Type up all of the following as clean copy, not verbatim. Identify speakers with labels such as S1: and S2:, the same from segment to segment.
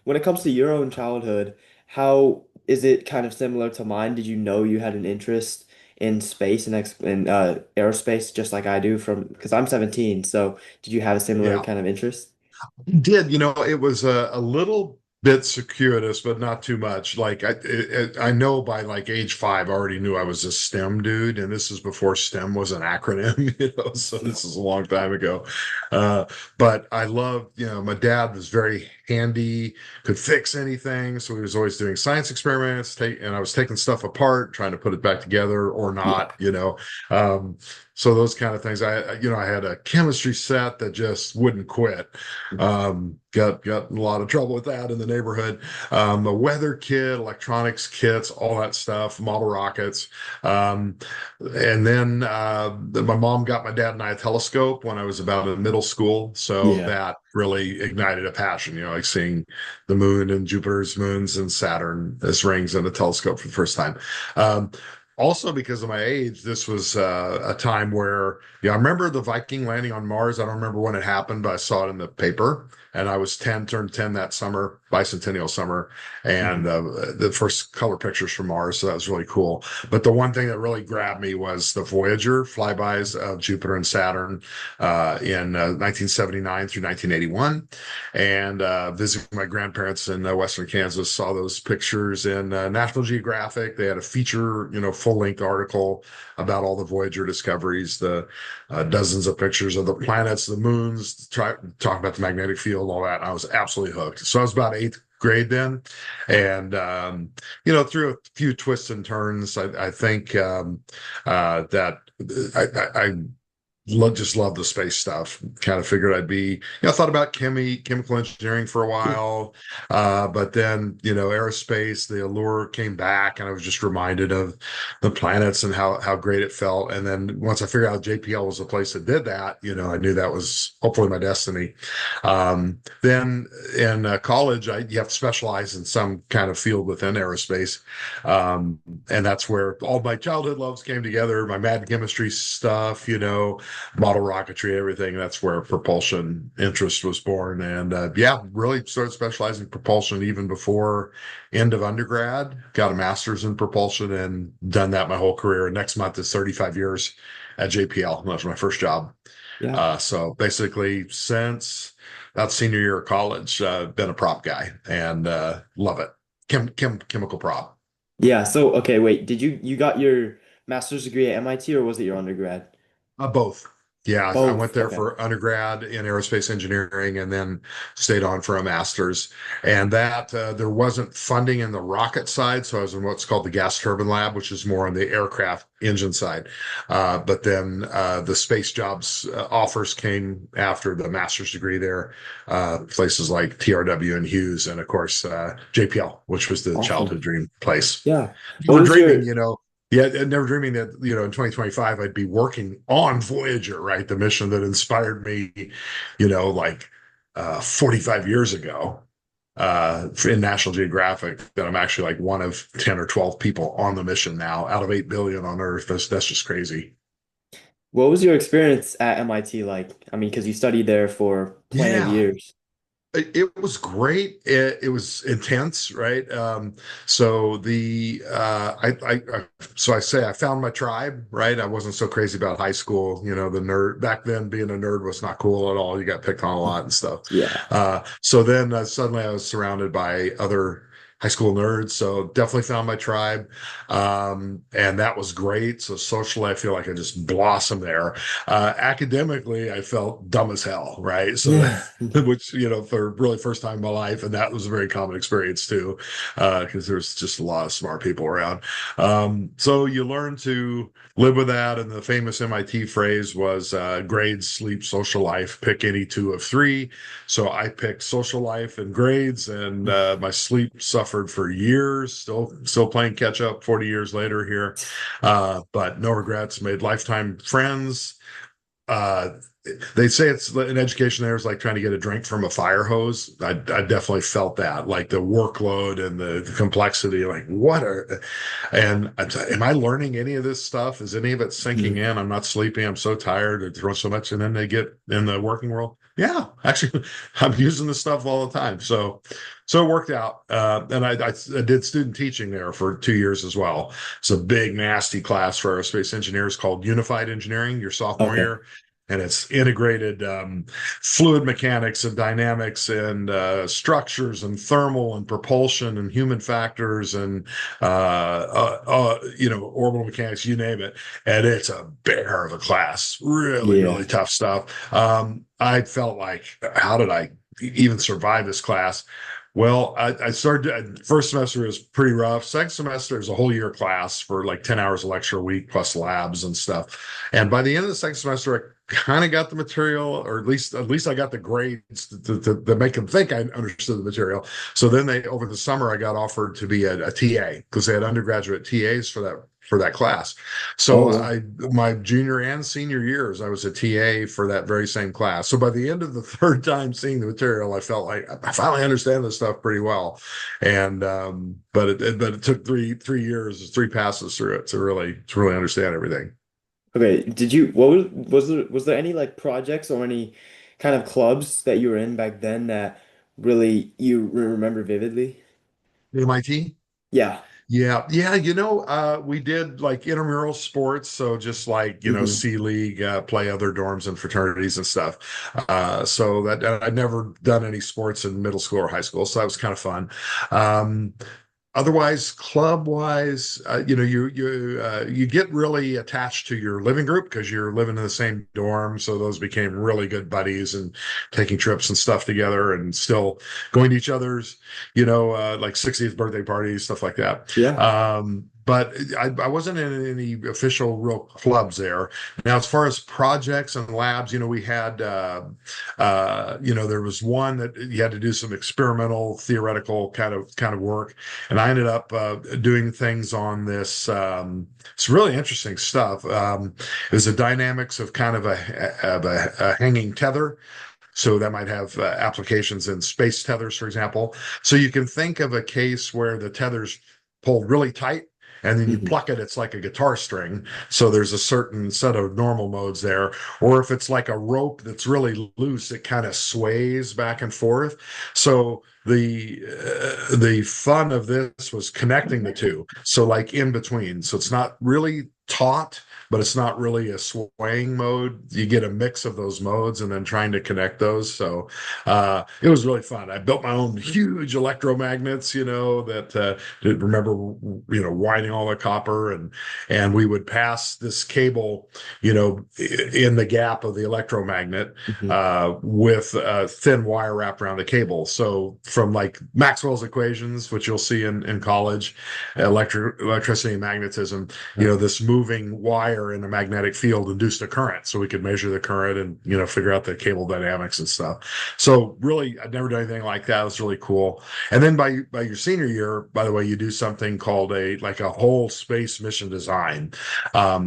S1: when it comes to your own childhood, how is it kind of similar to mine? Did you know you had an interest in space and aerospace just like I do from because I'm 17, so did you have a similar
S2: Yeah.
S1: kind of interest?
S2: Did, it was a little bit circuitous, but not too much. Like I know by like age 5, I already knew I was a STEM dude, and this is before STEM was an acronym, so this is a long time ago. Uh, but I loved, my dad was very handy, could fix anything, so he was always doing science experiments, and I was taking stuff apart, trying to put it back together or
S1: Yeah.
S2: not. Um, so those kind of things. I had a chemistry set that just wouldn't quit. Got in a lot of trouble with that in the neighborhood. A weather kit, electronics kits, all that stuff, model rockets. Um, and then my mom got my dad and I a telescope when I was about in middle school. So
S1: Yeah.
S2: that really ignited a passion, like seeing the moon and Jupiter's moons and Saturn as rings in a telescope for the first time. Um, Also, because of my age, this was a time where, yeah, I remember the Viking landing on Mars. I don't remember when it happened, but I saw it in the paper. And I was 10, turned 10 that summer, bicentennial summer, and
S1: Mhm.
S2: the first color pictures from Mars. So that was really cool. But the one thing that really grabbed me was the Voyager flybys of Jupiter and Saturn in 1979 through 1981. And visiting my grandparents in Western Kansas, saw those pictures in National Geographic. They had a feature, full-length article about all the Voyager discoveries, the dozens of pictures of the planets, the moons, talk about the magnetic field, all that. I was absolutely hooked. So I was about eighth grade then, and through a few twists and turns, I think that I just love the space stuff. Kind of figured I'd be, I thought about chemical engineering for a while, but then, aerospace, the allure came back, and I was just reminded of the planets and how great it felt. And then once I figured out JPL was the place that did that, I knew that was hopefully my destiny. Then in college, you have to specialize in some kind of field within aerospace. Um, and that's where all my childhood loves came together, my mad chemistry stuff, model rocketry, everything. That's where propulsion interest was born. And yeah, really started specializing in propulsion even before end of undergrad. Got a master's in propulsion and done that my whole career. Next month is 35 years at JPL. That was my first job.
S1: Yeah.
S2: So basically, since that senior year of college, been a prop guy and love it. Chemical prop.
S1: Yeah. So, okay, wait. Did you got your master's degree at MIT or was it your undergrad?
S2: Both. Yeah, I went
S1: Both.
S2: there
S1: Okay.
S2: for undergrad in aerospace engineering and then stayed on for a master's. And that there wasn't funding in the rocket side, so I was in what's called the gas turbine lab, which is more on the aircraft engine side. But then the space jobs offers came after the master's degree there, places like TRW and Hughes, and of course JPL, which was the childhood
S1: Awesome.
S2: dream place.
S1: Yeah. What
S2: Never
S1: was
S2: dreaming,
S1: your
S2: yeah, and never dreaming that, in 2025 I'd be working on Voyager, right? The mission that inspired me, like 45 years ago in National Geographic, that I'm actually like one of 10 or 12 people on the mission now out of 8 billion on Earth. That's just crazy.
S1: what was your experience at MIT like? I mean, because you studied there for plenty of
S2: Yeah.
S1: years.
S2: It was great. It was intense, right? So the so I say I found my tribe, right? I wasn't so crazy about high school. The nerd back then, being a nerd was not cool at all. You got picked on a lot and stuff.
S1: Yeah.
S2: So then suddenly I was surrounded by other high school nerds. So definitely found my tribe, and that was great. So socially, I feel like I just blossomed there. Academically, I felt dumb as hell, right? So
S1: Yeah.
S2: which for really first time in my life, and that was a very common experience too, because there's just a lot of smart people around. So you learn to live with that, and the famous MIT phrase was grades, sleep, social life, pick any two of three. So I picked social life and grades, and my sleep suffered for years, still playing catch up 40 years later here, but no regrets, made lifetime friends. uh they say it's an education there is like trying to get a drink from a fire hose. I definitely felt that, like the workload and the complexity, like what are, and am I learning any of this stuff? Is any of it sinking
S1: Mhm.
S2: in? I'm not sleeping. I'm so tired. I throw so much, and then they get in the working world. Yeah, actually, I'm using this stuff all the time. So So it worked out. And I did student teaching there for 2 years as well. It's a big, nasty class for aerospace engineers called Unified Engineering, your sophomore
S1: Okay.
S2: year. And it's integrated fluid mechanics and dynamics and structures and thermal and propulsion and human factors and, orbital mechanics, you name it. And it's a bear of a class. Really, really
S1: Yeah.
S2: tough stuff. I felt like, how did I even survive this class? Well, I started first semester was pretty rough. Second semester is a whole year class for like 10 hours of lecture a week plus labs and stuff. And by the end of the second semester, I kind of got the material, or at least I got the grades to make them think I understood the material. So then over the summer I got offered to be a TA because they had undergraduate TAs for that class. So
S1: Oh,
S2: I my junior and senior years, I was a TA for that very same class. So by the end of the third time seeing the material, I felt like I finally understand this stuff pretty well. And but it took three years, three passes through it to really understand everything.
S1: okay. Did you what was there any like projects or any kind of clubs that you were in back then that really you remember vividly?
S2: MIT.
S1: Yeah.
S2: Yeah, yeah, we did like intramural sports, so just like,
S1: Hmm.
S2: C League, play other dorms and fraternities and stuff. So that I'd never done any sports in middle school or high school, so that was kind of fun. Um, Otherwise, club wise, you get really attached to your living group because you're living in the same dorm. So those became really good buddies and taking trips and stuff together and still going to each other's, like 60th birthday parties, stuff like that.
S1: Yeah.
S2: But I wasn't in any official real clubs there. Now, as far as projects and labs, we had, there was one that you had to do some experimental theoretical kind of work, and I ended up doing things on this. It's really interesting stuff. It was the dynamics of kind of a hanging tether. So that might have applications in space tethers, for example. So you can think of a case where the tether's pulled really tight and then you
S1: Hmm.
S2: pluck it, it's like a guitar string. So there's a certain set of normal modes there. Or if it's like a rope that's really loose, it kind of sways back and forth. So the fun of this was connecting the two. So like in between. So it's not really taut, but it's not really a swaying mode. You get a mix of those modes and then trying to connect those. So it was really fun. I built my own huge electromagnets, that remember, winding all the copper, and we would pass this cable, in the gap of the electromagnet
S1: Hmm.
S2: with a thin wire wrapped around the cable. So from like Maxwell's equations, which you'll see in college, electricity and magnetism, this moving wire in a magnetic field induced a current. So we could measure the current and, figure out the cable dynamics and stuff. So really, I'd never done anything like that. It was really cool. And then by your senior year, by the way, you do something called a whole space mission design.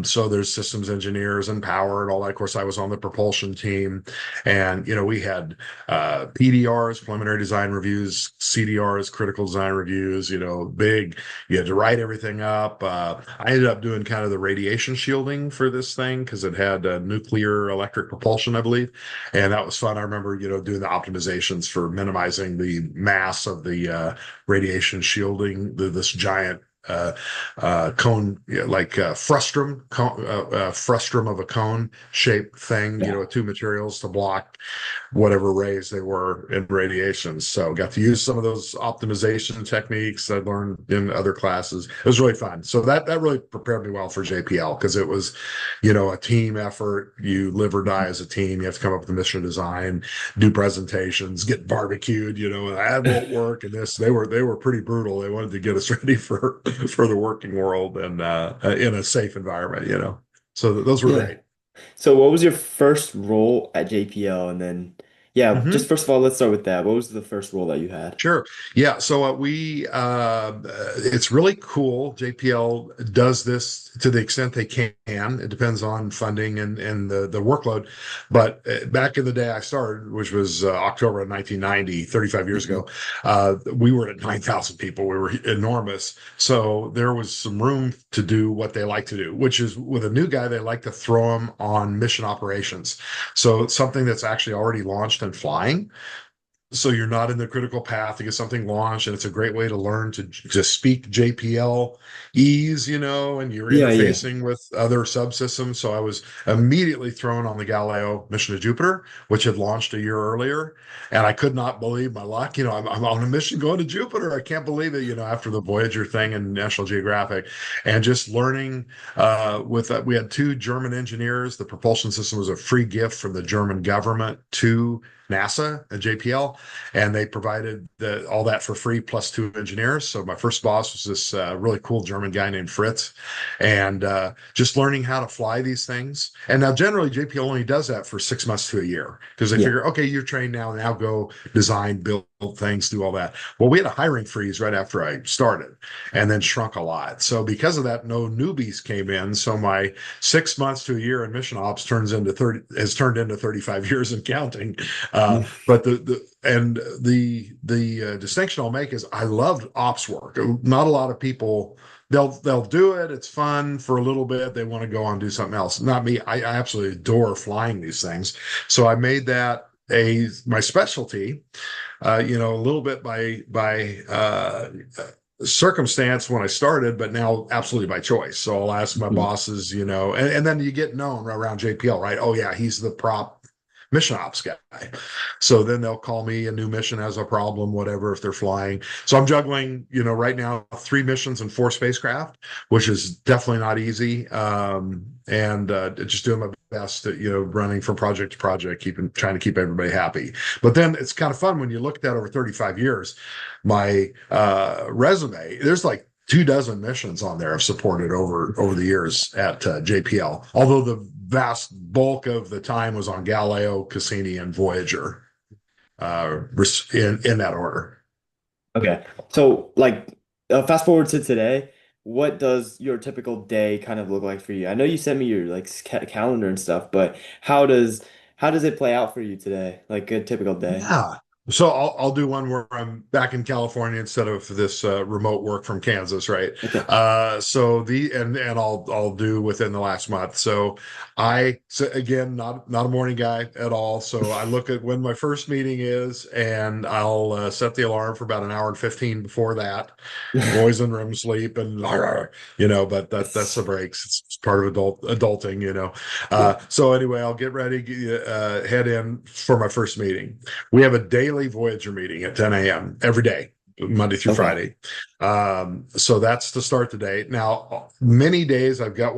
S2: So there's systems engineers and power and all that. Of course, I was on the propulsion team, and we had PDRs, preliminary design reviews, CDRs, critical design reviews. Big. You had to write everything up. I ended up doing kind of the radiation shielding for this thing because it had nuclear electric propulsion, I believe, and that was fun. I remember, doing the optimizations for minimizing the mass of the radiation shielding, this giant cone, yeah, like frustrum of a cone shaped thing,
S1: Yeah.
S2: with two materials to block whatever rays they were in radiation. So got to use some of those optimization techniques I learned in other classes. It was really fun. So that really prepared me well for JPL because it was, a team effort. You live or die as a team. You have to come up with a mission design, do presentations, get barbecued, and that won't work. And this, they were pretty brutal. They wanted to get us ready for the working world and in a safe environment, So those were
S1: Yeah.
S2: great.
S1: So what was your first role at JPL? And then, yeah, just
S2: Mhm.
S1: first of all, let's start with that. What was the first role that you had?
S2: Sure. Yeah. So it's really cool. JPL does this to the extent they can. It depends on funding and the workload. But back in the day I started, which was October of 1990, 35 years
S1: Hmm.
S2: ago, we were at 9,000 people. We were enormous. So there was some room to do what they like to do, which is with a new guy, they like to throw him on mission operations. So something that's actually already launched and flying. so you're not in the critical path to get something launched, and it's a great way to learn to speak JPL ease, and you're
S1: Yeah, yeah.
S2: interfacing with other subsystems. So I was immediately thrown on the Galileo mission to Jupiter, which had launched a year earlier, and I could not believe my luck. I'm on a mission going to Jupiter. I can't believe it. After the Voyager thing and National Geographic, and just learning we had two German engineers. The propulsion system was a free gift from the German government to NASA at JPL, and they provided all that for free plus two engineers. So my first boss was this really cool German guy named Fritz, and just learning how to fly these things. And now generally JPL only does that for 6 months to a year because they
S1: Yeah.
S2: figure, okay, you're trained now go design, build things, do all that. Well, we had a hiring freeze right after I started, and then shrunk a lot. So because of that, no newbies came in. So my 6 months to a year in mission ops has turned into 35 years and counting. But the distinction I'll make is I loved ops work. Not a lot of people they'll do it. It's fun for a little bit. They want to go on and do something else. Not me. I absolutely adore flying these things. So I made that a my specialty. A little bit by circumstance when I started, but now absolutely by choice. So I'll ask my
S1: Mhm.
S2: bosses, and then you get known around JPL, right? Oh yeah, he's the prop mission ops guy. So then they'll call me a new mission has a problem, whatever, if they're flying. So I'm juggling, right now, 3 missions and 4 spacecraft, which is definitely not easy. And just doing my best at, running from project to project, trying to keep everybody happy. But then it's kind of fun when you look at that over 35 years. My resume, there's like 2 dozen missions on there I've supported over the years at JPL. Although the vast bulk of the time was on Galileo, Cassini, and Voyager, in that order.
S1: Okay. So, like, fast forward to today, what does your typical day kind of look like for you? I know you sent me your like calendar and stuff, but how does it play out for you today? Like a typical day.
S2: Yeah. So I'll do one where I'm back in California instead of this remote work from Kansas, right?
S1: Okay.
S2: So and I'll do within the last month. So again, not a morning guy at all. So I look at when my first meeting is, and I'll set the alarm for about an hour and 15 before that. Boys in room sleep and but that's the breaks. It's part of adulting.
S1: Yeah.
S2: So anyway, I'll get ready, head in for my first meeting. We have a daily Voyager meeting at 10 a.m. every day, Monday through
S1: Okay.
S2: Friday. So that's to start the day. Now, many days I've got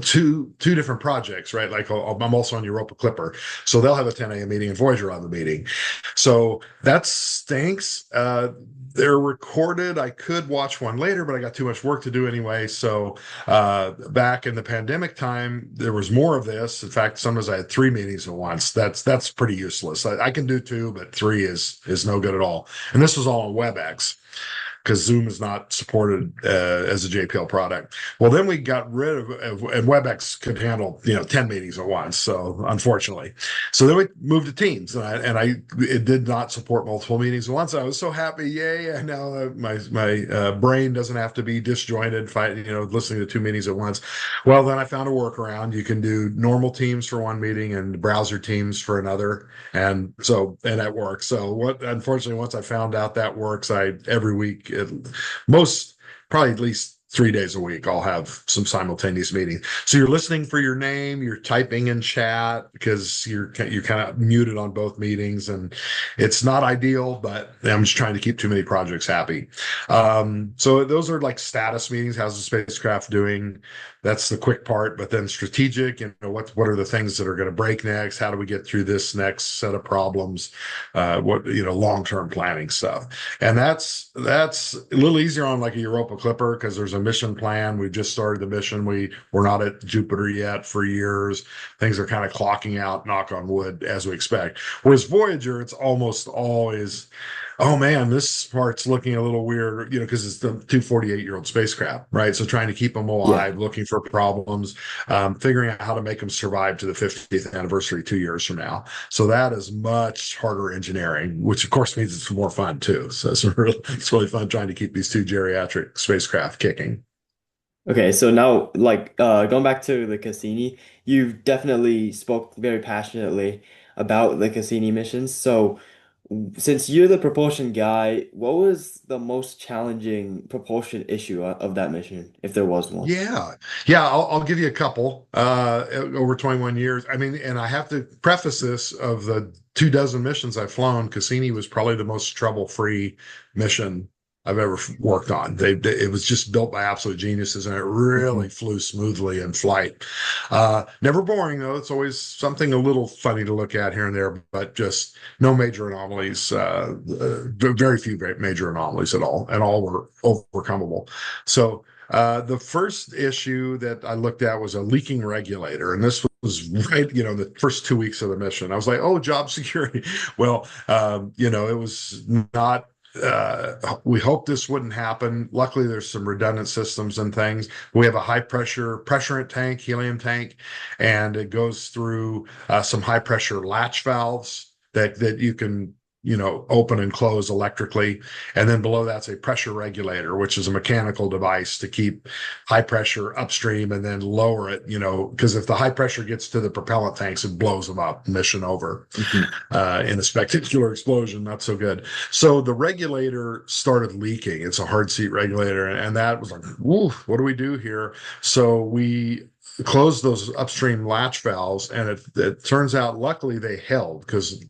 S2: two different projects, right? Like I'm also on Europa Clipper, so they'll have a 10 a.m. meeting and Voyager on the meeting. So that stinks. They're recorded. I could watch one later, but I got too much work to do anyway. So back in the pandemic time, there was more of this. In fact, sometimes I had 3 meetings at once. That's pretty useless. I can do two, but three is no good at all. And this was all on WebEx because Zoom is not supported as a JPL product. Well, then we got rid and WebEx could handle 10 meetings at once. So unfortunately, so then we moved to Teams, and it did not support multiple meetings at once. I was so happy, yay! And now my brain doesn't have to be disjointed, listening to 2 meetings at once. Well, then I found a workaround. You can do normal Teams for one meeting and browser Teams for another, and that works. So unfortunately, once I found out that works, I every week most probably at least 3 days a week I'll have some simultaneous meetings. So you're listening for your name, you're typing in chat because you're kind of muted on both meetings, and it's not ideal, but I'm just trying to keep too many projects happy. So those are like status meetings. How's the spacecraft doing? That's the quick part. But then strategic, what are the things that are going to break next? How do we get through this next set of problems? What long-term planning stuff. And that's a little easier on like a Europa Clipper because there's a mission plan. We've just started the mission. We're not at Jupiter yet for years. Things are kind of clocking out, knock on wood, as we expect. Whereas Voyager, it's almost always, oh man, this part's looking a little weird, because it's the 248-year-old spacecraft, right? So trying to keep them
S1: Yeah.
S2: alive, looking for problems, figuring out how to make them survive to the 50th anniversary 2 years from now. So that is much harder engineering, which of course means it's more fun too. So it's really fun trying to keep these two geriatric spacecraft kicking.
S1: Okay, so now like going back to the Cassini, you definitely spoke very passionately about the Cassini missions. So since you're the propulsion guy, what was the most challenging propulsion issue of that mission, if there was one?
S2: Yeah. Yeah, I'll give you a couple over 21 years. I mean, and I have to preface this of the 2 dozen missions I've flown, Cassini was probably the most trouble-free mission I've ever worked on. It was just built by absolute geniuses and it really
S1: Mhm.
S2: flew smoothly in flight. Never boring though. It's always something a little funny to look at here and there, but just no major anomalies, very few major anomalies at all, and all were overcomable. So the first issue that I looked at was a leaking regulator, and this was right, the first 2 weeks of the mission. I was like, "Oh, job security." Well, it was not. We hoped this wouldn't happen. Luckily, there's some redundant systems and things. We have a high pressure pressurant tank, helium tank, and it goes through some high pressure latch valves that you can open and close electrically. And then below that's a pressure regulator, which is a mechanical device to keep high pressure upstream and then lower it, because if the high pressure gets to the propellant tanks, it blows them up, mission over
S1: Mhm.
S2: in a spectacular explosion. Not so good. So the regulator started leaking. It's a hard seat regulator. And that was like, woof, what do we do here? So we closed those upstream latch valves, and it turns out luckily they held because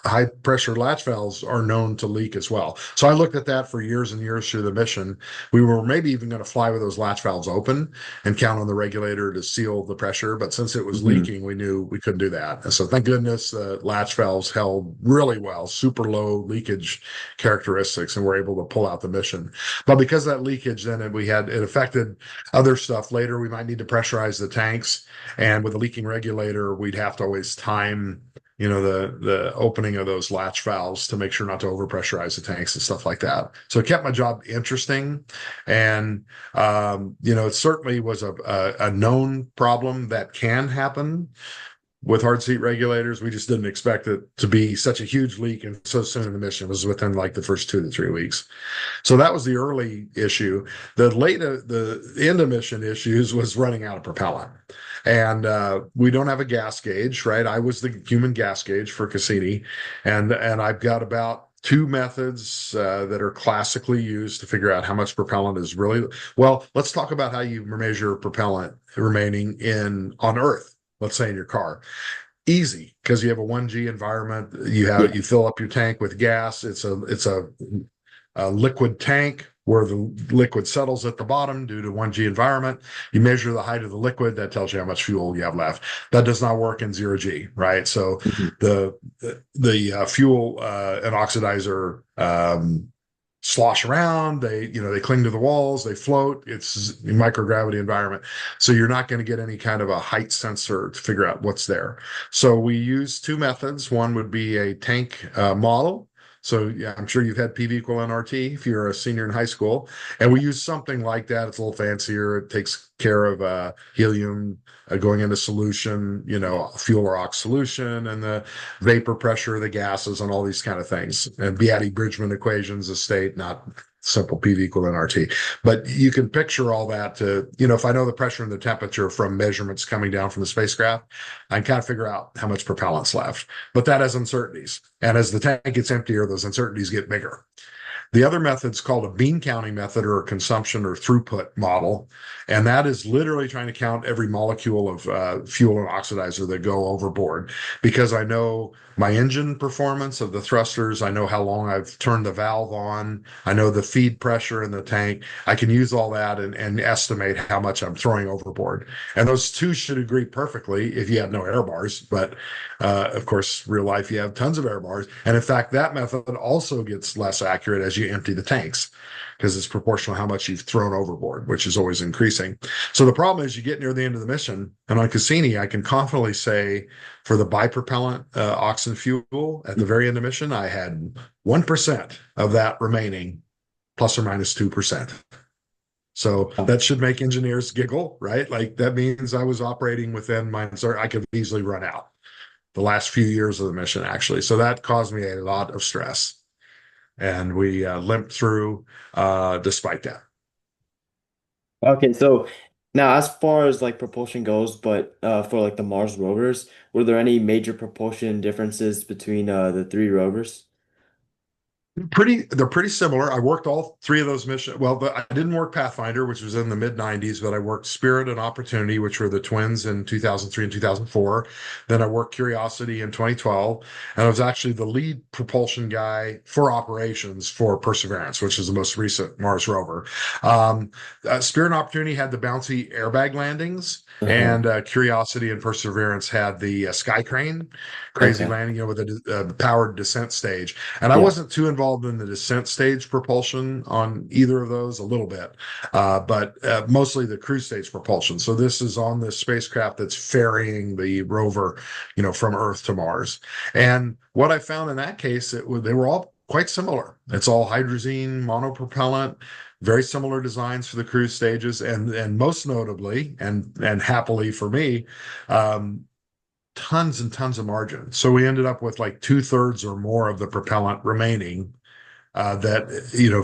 S2: high pressure latch valves are known to leak as well. So I looked at that for years and years through the mission. We were maybe even going to fly with those latch valves open and count on the regulator to seal the pressure, but since it was
S1: Mhm.
S2: leaking, we knew we couldn't do that. And so thank goodness the latch valves held really well, super low leakage characteristics, and we're able to pull out the mission. But because of that leakage, then it affected other stuff. Later we might need to pressurize the tanks, and with a leaking regulator we'd have to always time the opening of those latch valves to make sure not to overpressurize the tanks and stuff like that. So it kept my job interesting, and it certainly was a known problem that can happen with hard seat regulators. We just didn't expect it to be such a huge leak and so soon in the mission. It was within like the first 2 to 3 weeks. So that was the early issue. The end of mission issues was running out of propellant. And we don't have a gas gauge, right? I was the human gas gauge for Cassini, and I've got about two methods that are classically used to figure out how much propellant is really well. Let's talk about how you measure propellant remaining in on Earth. Let's say in your car, easy because you have a 1G environment.
S1: Yeah.
S2: You fill up your tank with gas. It's a liquid tank where the liquid settles at the bottom due to 1G environment. You measure the height of the liquid, that tells you how much fuel you have left. That does not work in 0G, right? So
S1: Mhm.
S2: the fuel and oxidizer slosh around. They cling to the walls, they float. It's a microgravity environment. So you're not going to get any kind of a height sensor to figure out what's there. So we use two methods. One would be a tank model. So yeah, I'm sure you've had PV equal NRT if you're a senior in high school. And we use something like that. It's a little fancier. It takes care of helium going into solution, fuel or ox solution, and the vapor pressure, the gases, and all these kind of things. And Beatty-Bridgman equations of state, not simple PV equal nRT. But you can picture all that if I know the pressure and the temperature from measurements coming down from the spacecraft, I can kind of figure out how much propellant's left. But that has uncertainties. And as the tank gets emptier, those uncertainties get bigger. The other method is called a bean counting method or a consumption or throughput model. And that is literally trying to count every molecule of fuel and oxidizer that go overboard because I know my engine performance of the thrusters. I know how long I've turned the valve on. I know the feed pressure in the tank. I can use all that and estimate how much I'm throwing overboard. And those two should agree perfectly if you have no air bars. But of course, real life, you have tons of air bars. And in fact, that method also gets less accurate as you empty the tanks because it's proportional how much you've thrown overboard, which is always increasing. So the problem is you get near the end of the mission, and on Cassini, I can confidently say for the bipropellant oxygen fuel at the very end of mission, I had 1% of that remaining, plus or minus 2%. So that should make engineers giggle, right? Like that means I was operating within my, I could easily run out the last few years of the mission, actually. So that caused me a lot of stress. And we limped through despite that.
S1: Okay, so now as far as like propulsion goes, but for like the Mars rovers, were there any major propulsion differences between the three rovers?
S2: They're pretty similar. I worked all three of those missions. Well, I didn't work Pathfinder, which was in the mid 90s, but I worked Spirit and Opportunity, which were the twins in 2003 and 2004. Then I worked Curiosity in 2012, and I was actually the lead propulsion guy for operations for Perseverance, which is the most recent Mars rover. Um, Spirit and Opportunity had the bouncy airbag landings,
S1: Uh-huh.
S2: and Curiosity and Perseverance had the sky crane, crazy
S1: Okay.
S2: landing, with a powered descent stage. And I
S1: Yeah.
S2: wasn't too involved in the descent stage propulsion on either of those, a little bit, but mostly the cruise stage propulsion. So this is on this spacecraft that's ferrying the rover, from Earth to Mars. And what I found in that case, they were all quite similar. It's all hydrazine monopropellant, very similar designs for the cruise stages, and most notably, and happily for me, um, tons and tons of margin. So we ended up with like two-thirds or more of the propellant remaining, that,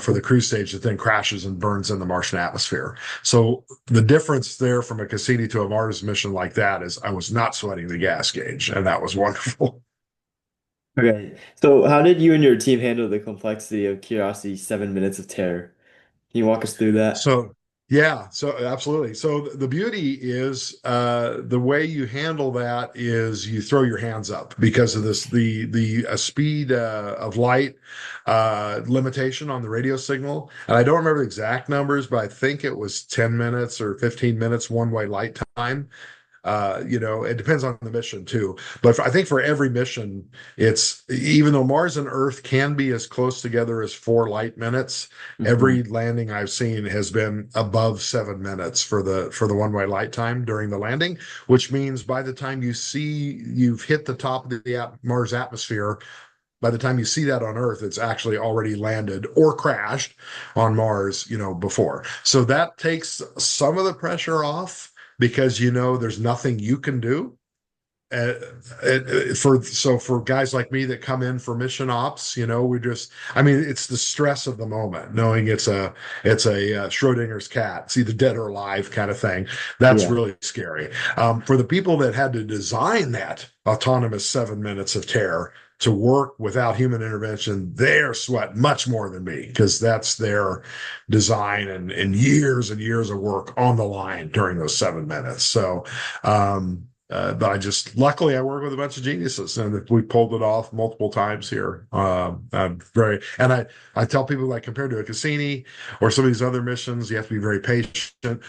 S2: for the cruise stage that then crashes and burns in the Martian atmosphere. So the difference there from a Cassini to a Mars mission like that is I was not sweating the gas gauge, and that was wonderful.
S1: Okay. So how did you and your team handle the complexity of Curiosity's 7 minutes of terror? Can you walk us through that?
S2: So yeah, so absolutely. So the beauty is, the way you handle that is you throw your hands up because of the speed of light limitation on the radio signal. And I don't remember the exact numbers, but I think it was 10 minutes or 15 minutes one-way light time. It depends on the mission too. But I think for every mission, it's, even though Mars and Earth can be as close together as 4 light minutes,
S1: Hmm.
S2: every landing I've seen has been above 7 minutes for the one-way light time during the landing, which means by the time you've hit the top of the Mars atmosphere, by the time you see that on Earth, it's actually already landed or crashed on Mars, before. So that takes some of the pressure off because there's nothing you can do. Uh, for guys like me that come in for mission ops, we just, I mean, it's the stress of the moment, knowing it's a Schrodinger's cat, it's either dead or alive kind of thing. That's
S1: Yeah.
S2: really scary. For the people that had to design that autonomous 7 minutes of terror to work without human intervention, they're sweating much more than me because that's their design and years of work on the line during those 7 minutes. So, but luckily I work with a bunch of geniuses, and we pulled it off multiple times here. I tell people, like, compared to a Cassini or some of these other missions, you have to be very patient.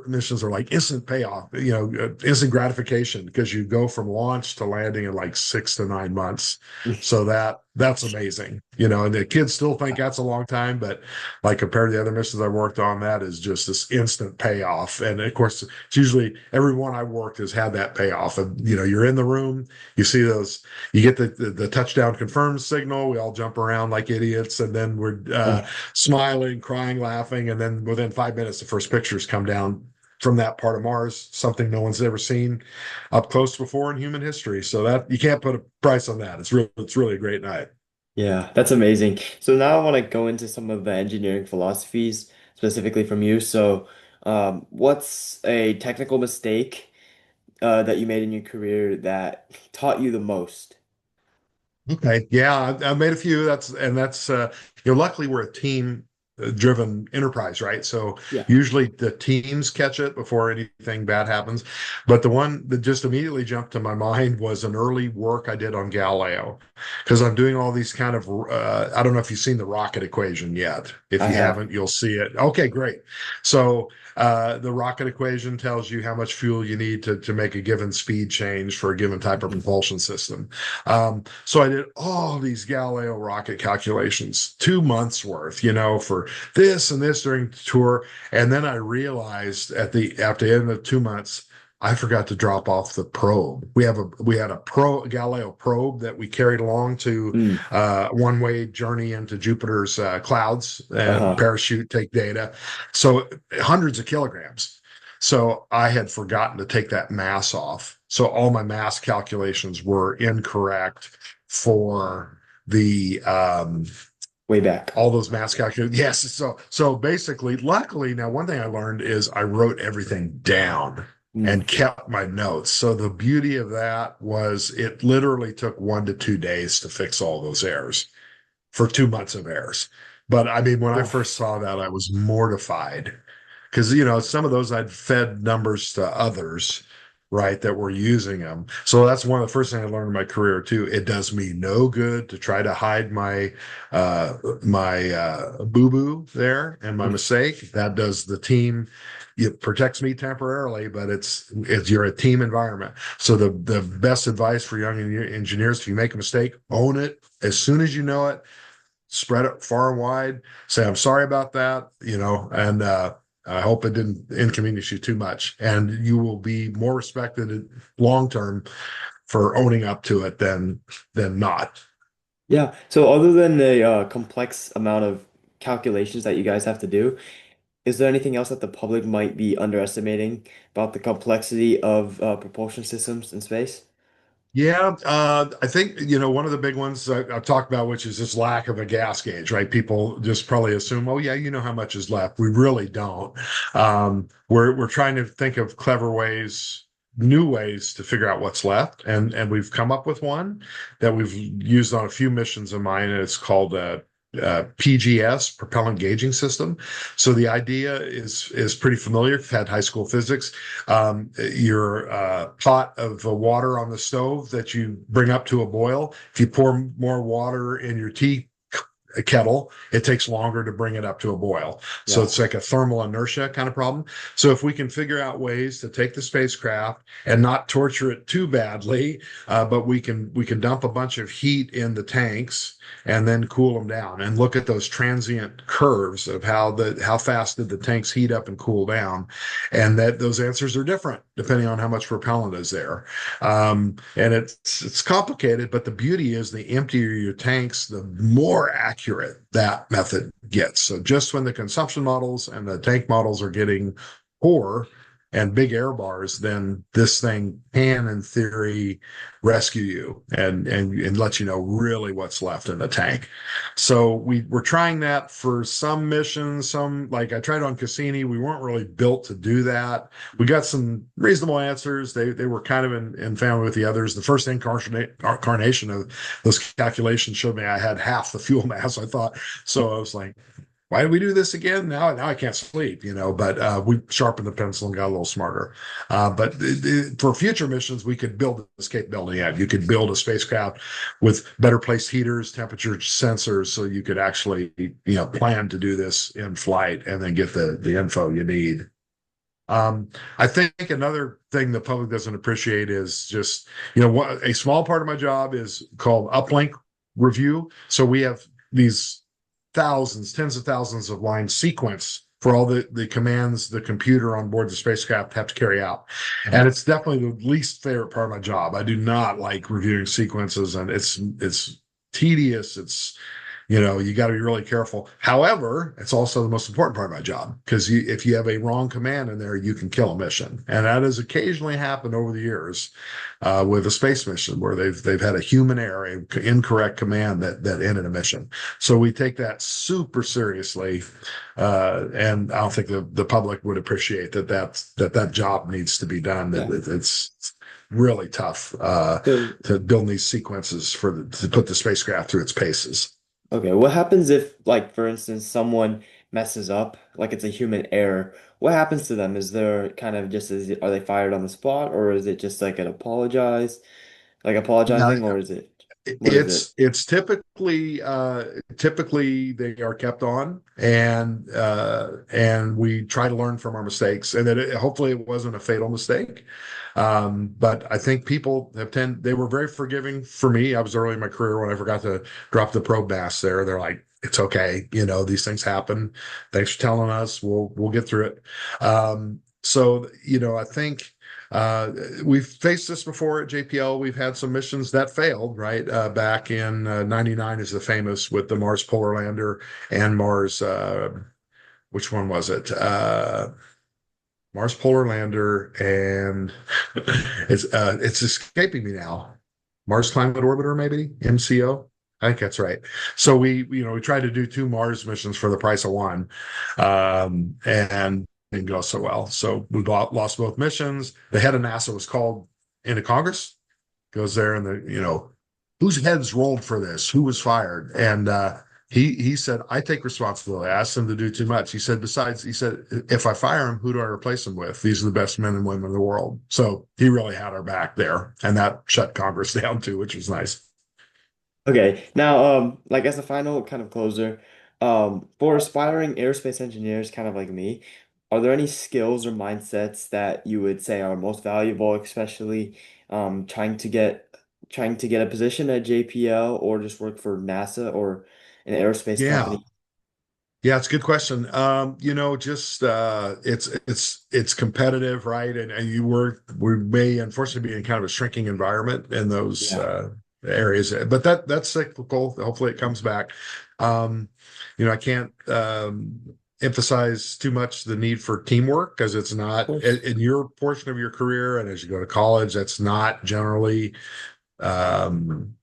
S2: Missions are like instant payoff, instant gratification, because you go from launch to landing in like 6 to 9 months. So that's amazing, and the kids still think that's a long time, but like compared to the other missions I worked on, that is just this instant payoff. And of course, it's usually everyone I worked has had that payoff. And you're in the room, you see those, you get the touchdown confirmed signal. We all jump around like idiots, and then we're
S1: Uh,
S2: smiling, crying, laughing, and then within 5 minutes, the first pictures come down from that part of Mars, something no one's ever seen up close before in human history. So that you can't put a price on that. It's really a great night.
S1: yeah, that's amazing. So now I want to go into some of the engineering philosophies specifically from you. So, what's a technical mistake that you made in your career that taught you the most?
S2: Okay. Yeah, I've made a few. Luckily we're a team driven enterprise, right? So
S1: Yeah,
S2: usually the teams catch it before anything bad happens. But the one that just immediately jumped to my mind was an early work I did on Galileo, because I'm doing all these kind of, I don't know if you've seen the rocket equation yet. If
S1: I
S2: you
S1: have.
S2: haven't, you'll see it. Okay, great. So the rocket equation tells you how much fuel you need to make a given speed change for a given type of
S1: Mhm.
S2: propulsion system. So I did all these Galileo rocket calculations, 2 months worth, for this and this during the tour. And then I realized after the end of 2 months, I forgot to drop off the probe. We had a Galileo probe that we carried along to
S1: Mm.
S2: one-way journey into Jupiter's clouds and
S1: Uh-huh.
S2: parachute, take data. So hundreds of kilograms. So I had forgotten to take that mass off. So all my mass calculations were incorrect for the
S1: Way back.
S2: all those mass calculations. Yes. So basically, luckily, now one thing I learned is I wrote everything down
S1: Mm.
S2: and kept my notes. So the beauty of that was it literally took 1 to 2 days to fix all those errors. for 2 months of errors. But I mean, when I first
S1: Oof.
S2: saw that, I was mortified because, some of those I'd fed numbers to others, right, that were using them. So that's one of the first things I learned in my career too. It does me no good to try to hide my boo-boo there and my mistake. That does the team. It protects me temporarily, but it's you're a team environment. So the best advice for young engineers, if you make a mistake, own it as soon as you know it, spread it far and wide, say, I'm sorry about that, and I hope it didn't inconvenience you too much. And you will be more respected long term for owning up to it than not.
S1: Yeah. So other than the complex amount of calculations that you guys have to do, is there anything else that the public might be underestimating about the complexity of propulsion systems in space?
S2: Yeah, I think one of the big ones I've talked about, which is this lack of a gas gauge, right? People just probably assume, oh yeah, you know how much is left. We really don't. We're trying to think of clever ways, new ways to figure out what's left, and we've come up with one that we've used on a few missions of mine, and it's called PGS, propellant gauging system. So the idea is pretty familiar. If you've had high school physics, your pot of water on the stove that you bring up to a boil. If you pour more water in your tea kettle, it takes longer to bring it up to a boil. So
S1: Yeah.
S2: it's like a thermal inertia kind of problem. So if we can figure out ways to take the spacecraft and not torture it too badly, but we can dump a bunch of heat in the tanks and then cool them down and look at those transient curves of how fast did the tanks heat up and cool down, and that those answers are different depending on how much propellant is there. And it's complicated, but the beauty is the emptier your tanks, the more accurate that method gets. So just when the consumption models and the tank models are getting poor and big air bars, then this thing can, in theory, rescue you and let you know really what's left in the tank. So we're trying that for some missions. Some, like I tried on Cassini, we weren't really built to do that. We got some reasonable answers. They were kind of in family with the others. The first incarnation of those calculations showed me I had half the fuel mass I thought. So I was like, why did we do this again? Now I can't sleep, but we sharpened the pencil and got a little smarter. But for future missions, we could build this capability out. You could build a spacecraft with better placed heaters, temperature sensors, so you could actually, plan to do this in flight and then get the info you need. I think another thing the public doesn't appreciate is just, what a small part of my job is called uplink review. So we have these thousands, tens of thousands of line sequence for all the commands the computer on board the spacecraft have to carry out. And it's definitely the least favorite part of my job. I do not like reviewing sequences, and it's tedious. It's you got to be really careful. However, it's also the most important part of my job because if you have a wrong command in there, you can kill a mission, and that has occasionally happened over the years with a space mission where they've had a human error, an incorrect command that ended a mission. So we take that super seriously, and I don't think the public would appreciate that job needs to be done. That
S1: Yeah.
S2: it's really tough
S1: So,
S2: to build these sequences to put the spacecraft through its paces.
S1: okay, what happens if, like, for instance, someone messes up, like it's a human error? What happens to them? Is there kind of just are they fired on the spot, or is it just like an
S2: Yeah,
S1: apologizing, or is it what is it?
S2: it's typically they are kept on, and we try to learn from our mistakes, and that hopefully it wasn't a fatal mistake. But I think people they were very forgiving for me. I was early in my career when I forgot to drop the probe mass there. They're like, it's okay, these things happen. Thanks for telling us. We'll get through it. So I think we've faced this before at JPL. We've had some missions that failed, right? Back in '99 is the famous with the Mars Polar Lander and Mars. Which one was it? Mars Polar Lander and it's escaping me now. Mars Climate Orbiter, maybe MCO. I think that's right. So we tried to do two Mars missions for the price of one, and didn't go so well. So we lost both missions. The head of NASA was called into Congress, goes there, and whose heads rolled for this? Who was fired? And he said, I take responsibility. I asked him to do too much. He said, besides, he said, if I fire him, who do I replace him with? These are the best men and women in the world. So he really had our back there, and that shut Congress down too, which was nice.
S1: Okay, now, like as a final kind of closer, for aspiring aerospace engineers, kind of like me, are there any skills or mindsets that you would say are most valuable, especially trying to get a position at JPL or just work for NASA or an aerospace
S2: Yeah.
S1: company?
S2: Yeah, it's a good question. Just it's competitive, right? And we may unfortunately be in kind of a shrinking environment in those
S1: Yeah,
S2: areas, but that's cyclical. Hopefully it comes back. I can't emphasize too much the need for teamwork because it's
S1: of
S2: not
S1: course.
S2: in your portion of your career, and as you go to college, that's not generally um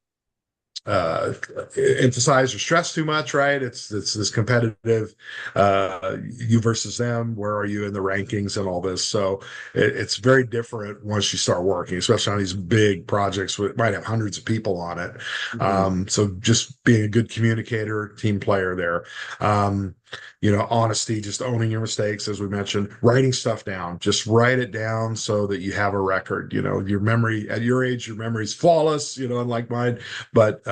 S2: uh emphasize or stress too much, right? It's this competitive you versus them, where are you in the rankings and all this. So it's very different once you start working, especially on these big projects with might have hundreds of people on it.
S1: Hmm.
S2: So just being a good communicator, team player there. um Honesty, just owning your mistakes, as we mentioned, writing stuff down, just write it down so that you have a record. Your memory at your age, your memory's flawless, unlike mine, but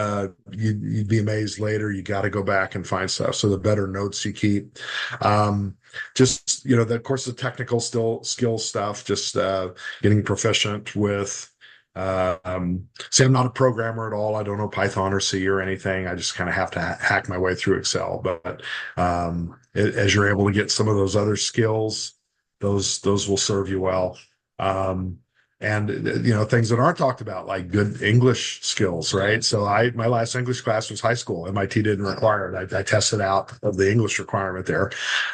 S2: you'd be amazed later. You got to go back and find stuff. So the better notes you keep, um, just of course, the technical still skill stuff. Just getting proficient with. See, I'm not a programmer at all. I don't know Python or C or anything. I just kind of have to hack my way through Excel. But as you're able to get some of those other skills, those will serve you well. Um, and things that aren't talked about, like good English skills, right? So my last English class was high school. MIT didn't require it. I tested out of the English requirement there,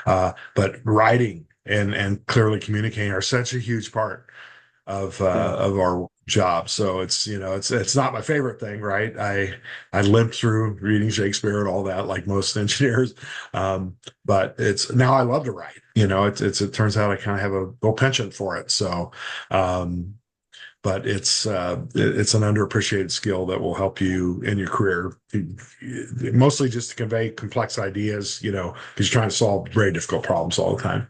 S2: but writing and clearly communicating are such a huge part
S1: Yeah.
S2: of our job. So it's not my favorite thing, right? I limped through reading Shakespeare and all that, like most engineers. But it's now I love to write. It turns out I kind of have a little penchant for it. So um, but it's an underappreciated skill that will help you in your career, mostly just to convey complex ideas, because you're trying to solve very difficult problems all the time.